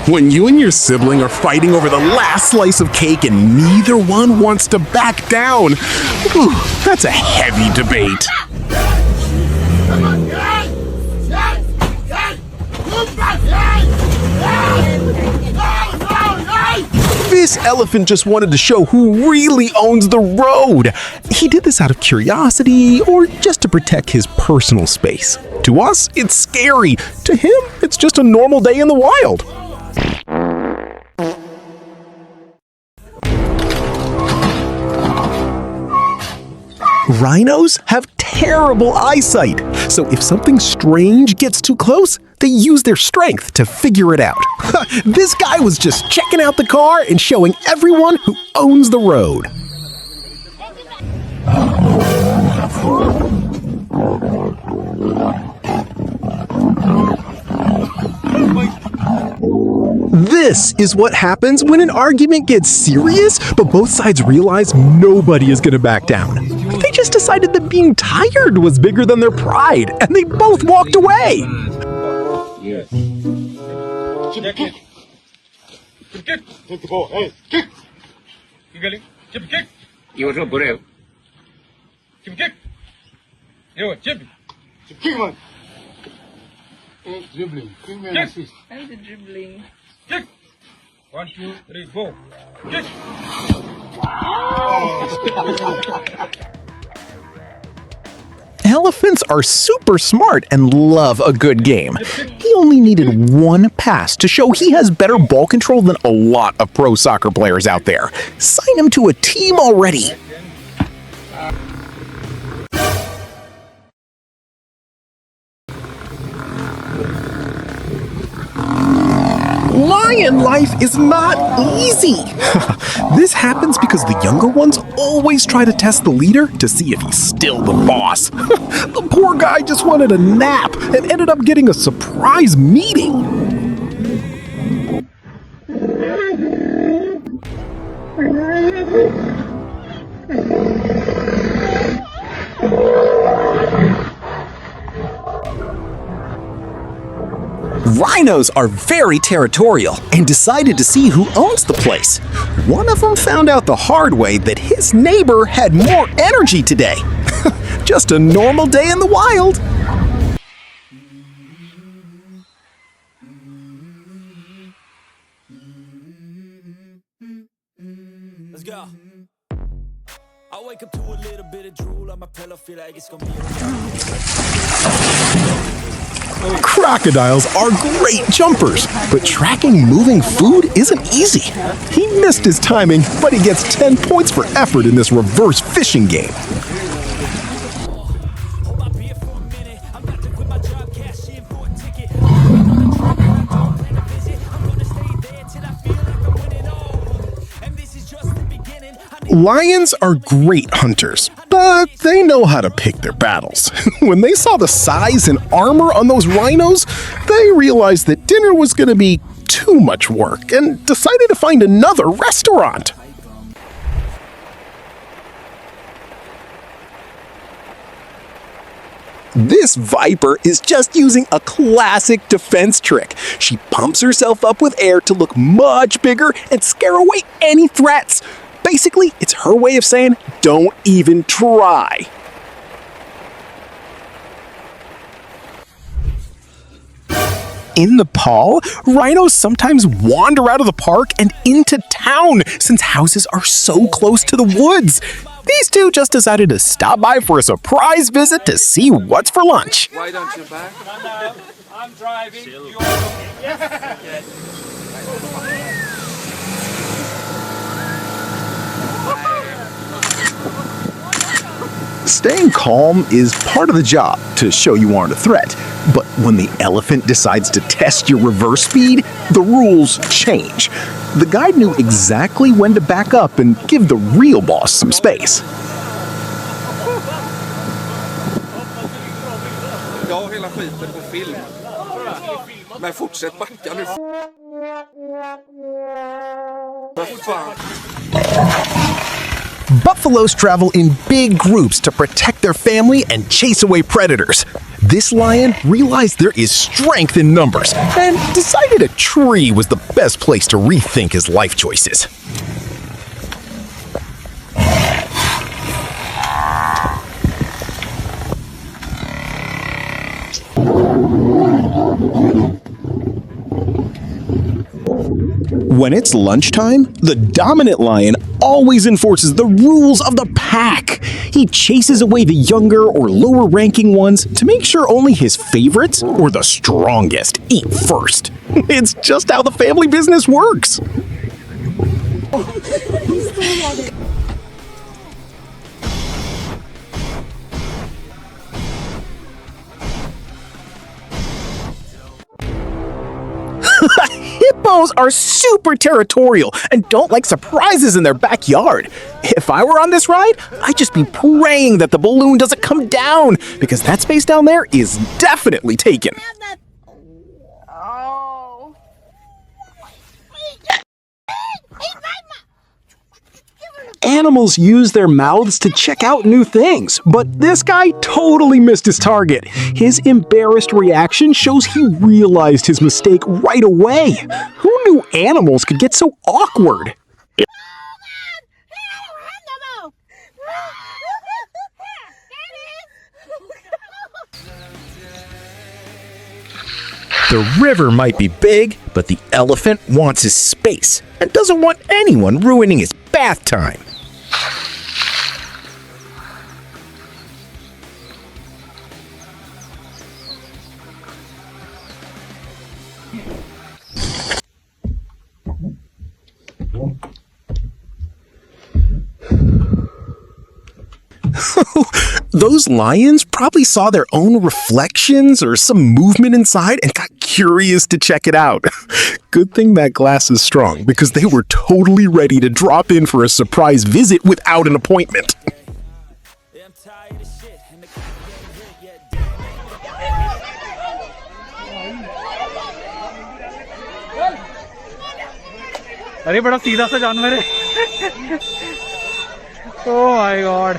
When you and your sibling are fighting over the last slice of cake and neither one wants to back down, that's a heavy debate. This elephant just wanted to show who really owns the road. He did this out of curiosity or just to protect his personal space. To us, it's scary. To him, it's just a normal day in the wild. Rhinos have terrible eyesight, so if something strange gets too close, they use their strength to figure it out. This guy was just checking out the car and showing everyone who owns the road. This is what happens when an argument gets serious, but both sides realize nobody is going to back down. They just decided that being tired was bigger than their pride, and they both walked away. Dribbling. And the dribbling. 1, 2, 3, go. Elephants are super smart and love a good game. He only needed one pass to show he has better ball control than a lot of pro soccer players out there. Sign him to a team already. Lion life is not easy. This happens because the younger ones always try to test the leader to see if he's still the boss. The poor guy just wanted a nap and ended up getting a surprise meeting. Rhinos are very territorial and decided to see who owns the place. One of them found out the hard way that his neighbor had more energy today. Just a normal day in the wild. Let's go. I wake up to a little bit of drool on my pillow, feel like it's gonna be Crocodiles are great jumpers, but tracking moving food isn't easy. He missed his timing, but he gets 10 points for effort in this reverse fishing game. Lions are great hunters, but they know how to pick their battles. When they saw the size and armor on those rhinos, they realized that dinner was going to be too much work and decided to find another restaurant. This viper is just using a classic defense trick. She pumps herself up with air to look much bigger and scare away any threats. Basically, it's her way of saying, don't even try. In Nepal, rhinos sometimes wander out of the park and into town since houses are so close to the woods. These two just decided to stop by for a surprise visit to see what's for lunch. Why don't you back? No, I'm driving. Staying calm is part of the job to show you aren't a threat. But when the elephant decides to test your reverse speed, the rules change. The guide knew exactly when to back up and give the real boss some space. Jag har hela skiten på film. Men fortsätt backa nu. Vad fan? Buffaloes travel in big groups to protect their family and chase away predators. This lion realized there is strength in numbers and decided a tree was the best place to rethink his life choices. When it's lunchtime, the dominant lion always enforces the rules of the pack. He chases away the younger or lower ranking ones to make sure only his favorites or the strongest eat first. It's just how the family business works. Hippos are super territorial and don't like surprises in their backyard. If I were on this ride, I'd just be praying that the balloon doesn't come down, because that space down there is definitely taken. Oh. Animals use their mouths to check out new things, but this guy totally missed his target. His embarrassed reaction shows he realized his mistake right away. Who knew animals could get so awkward? The river might be big, but the elephant wants his space and doesn't want anyone ruining his bath time. Those lions probably saw their own reflections or some movement inside and got curious to check it out. Good thing that glass is strong, because they were totally ready to drop in for a surprise visit without an appointment. I'm tired of shit and the clock ain't hit yet. अरे बड़ा सीधा सा जानवर है oh my God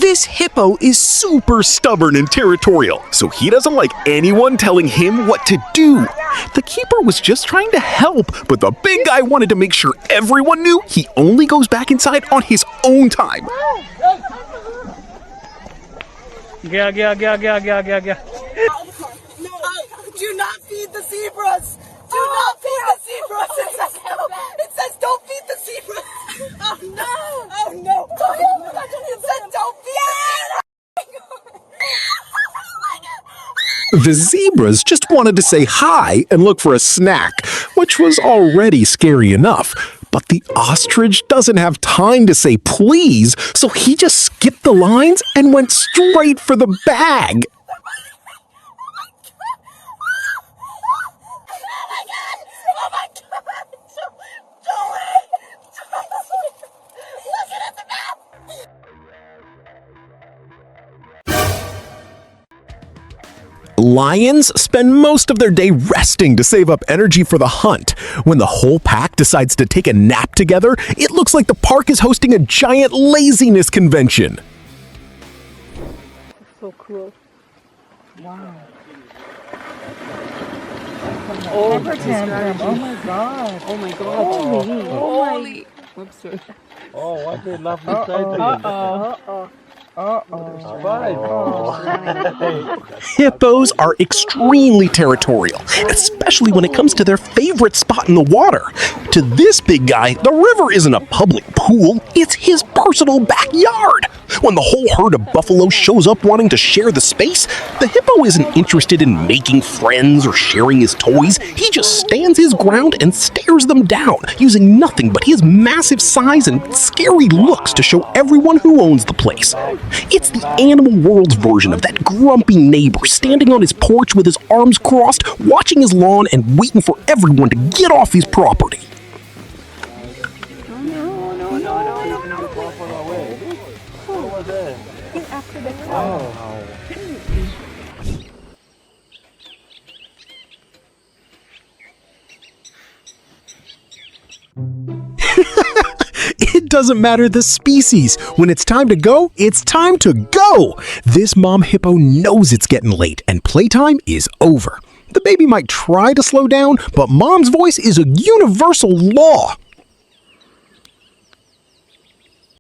This hippo is super stubborn and territorial, so he doesn't like anyone telling him what to do. The keeper was just trying to help, but the big guy wanted to make sure everyone knew he only goes back inside on his own time. गया गया गया गया गया गया गया Do not feed the zebras! Do not feed the zebras! It says don't feed the zebras! Oh no! Oh no! It says don't feed The zebras just wanted to say hi and look for a snack, which was already scary enough. But the ostrich doesn't have time to say please, so he just skipped the lines and went straight for the bag. Lions spend most of their day resting to save up energy for the hunt. When the whole pack decides to take a nap together, it looks like the park is hosting a giant laziness convention. So cool. Wow. Oh, Oh my god. Oh my god. Holy. Whoops. Sorry. oh what a lovely sight Hippos are extremely territorial, especially when it comes to their favorite spot in the water. To this big guy, the river isn't a public pool, it's his personal backyard. When the whole herd of buffalo shows up wanting to share the space, the hippo isn't interested in making friends or sharing his toys. He just stands his ground and stares them down, using nothing but his massive size and scary looks to show everyone who owns the place. It's the animal world's version of that grumpy neighbor standing on his porch with his arms crossed, watching his lawn and waiting for everyone to get off his property. It It doesn't matter the species. When it's time to go, it's time to go. This mom hippo knows it's getting late and playtime is over. The baby might try to slow down, but mom's voice is a universal law.